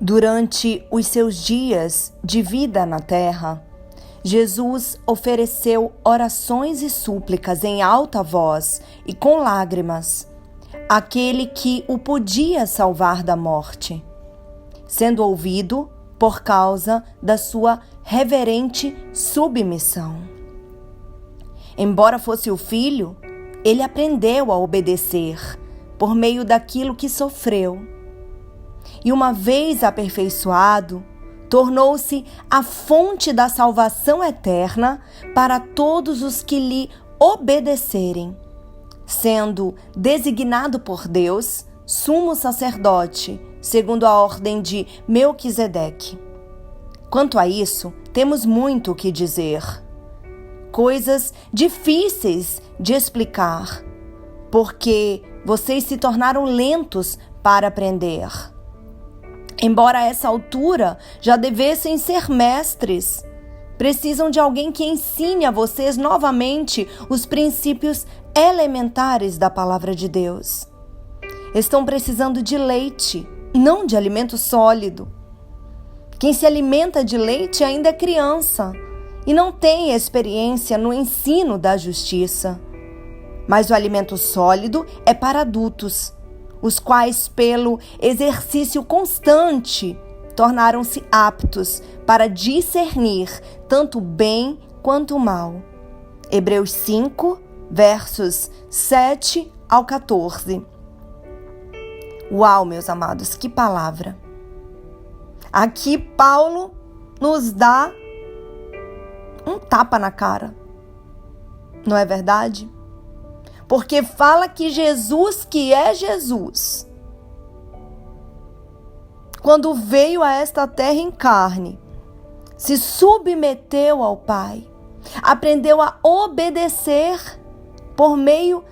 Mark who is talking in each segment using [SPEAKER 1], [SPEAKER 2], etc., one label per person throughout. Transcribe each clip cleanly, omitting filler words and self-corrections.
[SPEAKER 1] Durante os seus dias de vida na terra, Jesus ofereceu orações e súplicas em alta voz e com lágrimas àquele que o podia salvar da morte, sendo ouvido por causa da sua reverente submissão. Embora fosse o Filho, ele aprendeu a obedecer por meio daquilo que sofreu. E uma vez aperfeiçoado, tornou-se a fonte da salvação eterna para todos os que lhe obedecerem, sendo designado por Deus sumo sacerdote, segundo a ordem de Melquisedeque. Quanto a isso, temos muito o que dizer. Coisas difíceis de explicar, porque vocês se tornaram lentos para aprender. Embora a essa altura já devessem ser mestres, precisam de alguém que ensine a vocês novamente os princípios elementares da palavra de Deus. Estão precisando de leite, não de alimento sólido. Quem se alimenta de leite ainda é criança e não tem experiência no ensino da justiça. Mas o alimento sólido é para adultos, os quais, pelo exercício constante, tornaram-se aptos para discernir tanto o bem quanto o mal. Hebreus 5, versos 7 ao 14. Uau, meus amados, que palavra! Aqui Paulo nos dá um tapa na cara, não é verdade? Porque fala que Jesus, que é Jesus, quando veio a esta terra em carne, se submeteu ao Pai, aprendeu a obedecer por meio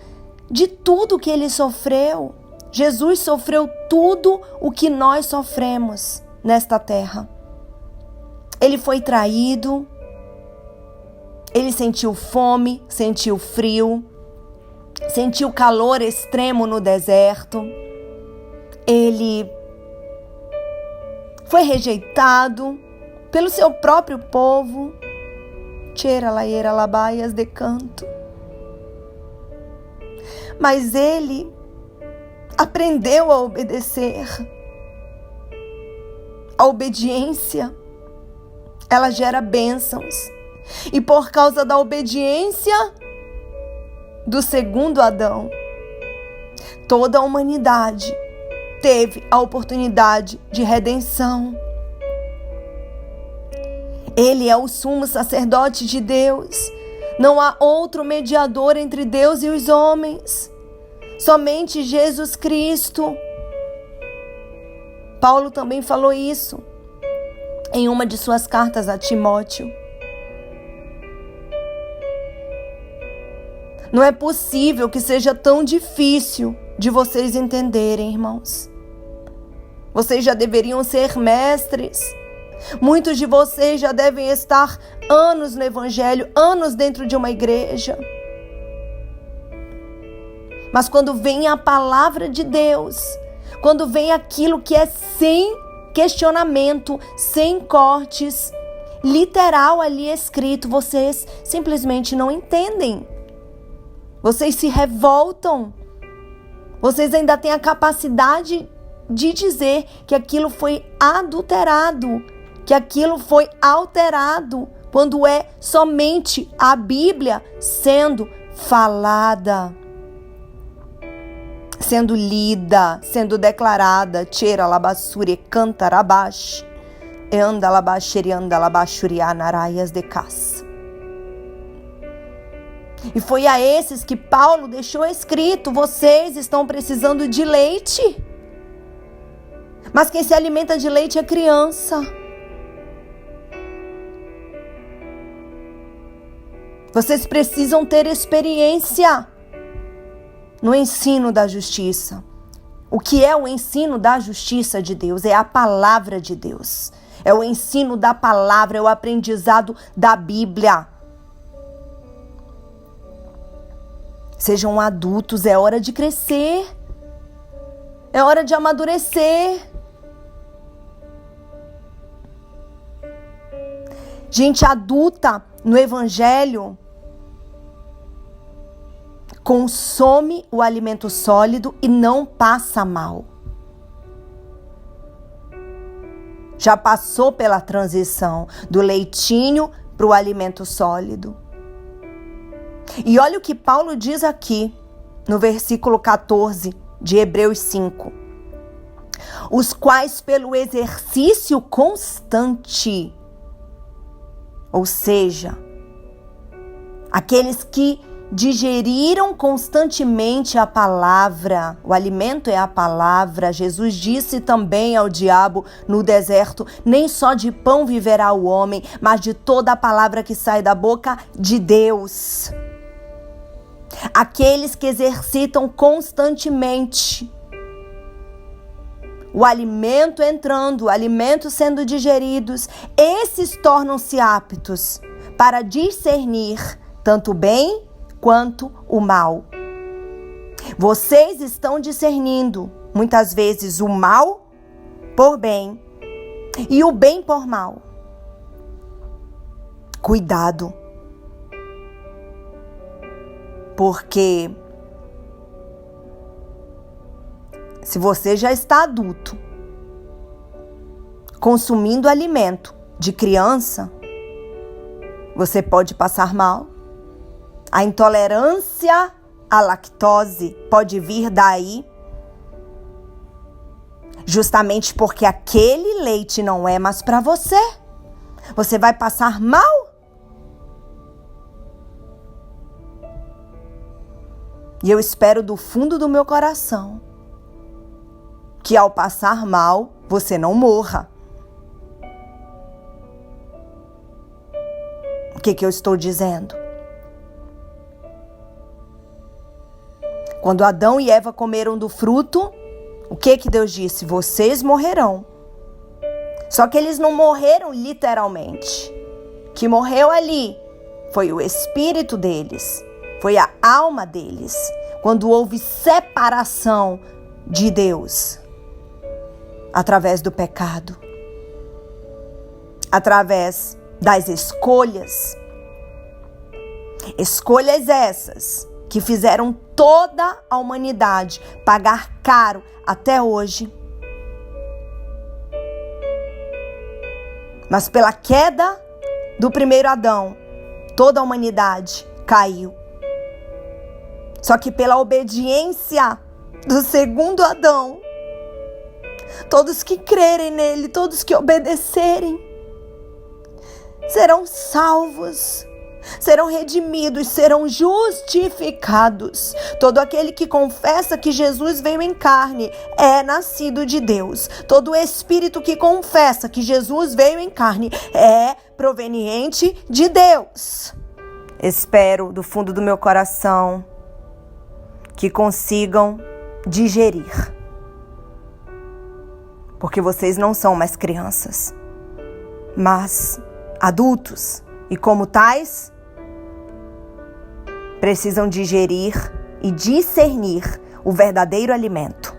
[SPEAKER 1] de tudo que ele sofreu. Jesus sofreu tudo o que nós sofremos nesta terra. Ele foi traído, ele sentiu fome, sentiu frio, sentiu calor extremo no deserto. Ele foi rejeitado pelo seu próprio povo. Tchera laieira labaias de canto. Mas ele aprendeu a obedecer. A obediência, ela gera bênçãos. E por causa da obediência do segundo Adão, toda a humanidade teve a oportunidade de redenção. Ele é o sumo sacerdote de Deus. Não há outro mediador entre Deus e os homens. Somente Jesus Cristo. Paulo também falou isso em uma de suas cartas a Timóteo. Não é possível que seja tão difícil de vocês entenderem, irmãos. Vocês já deveriam ser mestres. Muitos de vocês já devem estar anos no Evangelho, anos dentro de uma igreja. Mas quando vem a palavra de Deus, quando vem aquilo que é sem questionamento, sem cortes, literal ali escrito, vocês simplesmente não entendem. Vocês se revoltam. Vocês ainda têm a capacidade de dizer que aquilo foi adulterado, que aquilo foi alterado, quando é somente a Bíblia sendo falada, sendo lida, sendo declarada. Tchera labassure cantarabash, anda labasheri anda labashuriá naraias de caça. E foi a esses que Paulo deixou escrito: vocês estão precisando de leite. Mas quem se alimenta de leite é criança. Vocês precisam ter experiência no ensino da justiça. O que é o ensino da justiça de Deus? É a palavra de Deus. É o ensino da palavra, é o aprendizado da Bíblia. Sejam adultos, é hora de crescer. É hora de amadurecer. Gente adulta no Evangelho consome o alimento sólido e não passa mal. Já passou pela transição do leitinho para o alimento sólido. E olha o que Paulo diz aqui no versículo 14 de Hebreus 5. Os quais pelo exercício constante, ou seja, aqueles que digeriram constantemente a palavra, o alimento é a palavra. Jesus disse também ao diabo no deserto: nem só de pão viverá o homem, mas de toda a palavra que sai da boca de Deus. Aqueles que exercitam constantemente o alimento entrando, o alimento sendo digeridos, esses tornam-se aptos para discernir tanto o bem quanto o mal. Vocês estão discernindo muitas vezes o mal por bem e o bem por mal. Cuidado, porque se você já está adulto, consumindo alimento de criança, você pode passar mal. A intolerância à lactose pode vir daí, justamente porque aquele leite não é mais para você. Você vai passar mal. E eu espero do fundo do meu coração que ao passar mal, você não morra. O que eu estou dizendo? Quando Adão e Eva comeram do fruto, o que Deus disse? Vocês morrerão. Só que eles não morreram literalmente. O que morreu ali foi o espírito deles, foi a alma deles. Quando houve separação de Deus, através do pecado, através das escolhas. Escolhas essas que fizeram toda a humanidade pagar caro até hoje. Mas pela queda do primeiro Adão, toda a humanidade caiu. Só que pela obediência do segundo Adão, todos que crerem nele, todos que obedecerem, serão salvos, serão redimidos, serão justificados. Todo aquele que confessa que Jesus veio em carne é nascido de Deus. Todo espírito que confessa que Jesus veio em carne é proveniente de Deus. Espero do fundo do meu coração que consigam digerir, porque vocês não são mais crianças, mas adultos, e como tais, precisam digerir e discernir o verdadeiro alimento.